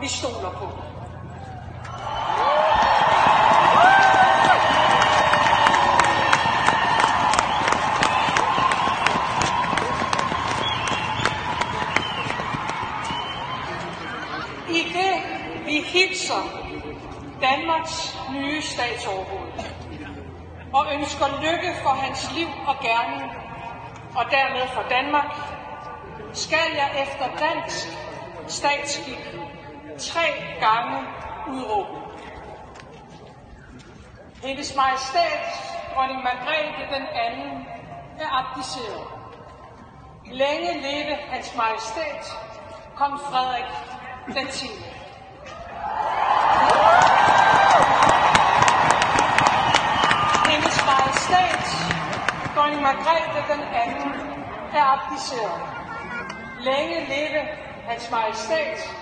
vi stoler på. I det vi hilser Danmarks nye statsoverhoved og ønsker lykke for hans liv og gerning, og dermed for Danmark, skal jeg efter dansk statsskik 3 gange udråbe: Hendes Majestæt, Dronning Margrethe den anden, er abdiceret. Længe leve Hans Majestæt, Kong Frederik den 10. Hendes Majestæt, Dronning Margrethe den anden, er abdiceret. Længe leve Hans Majestæt,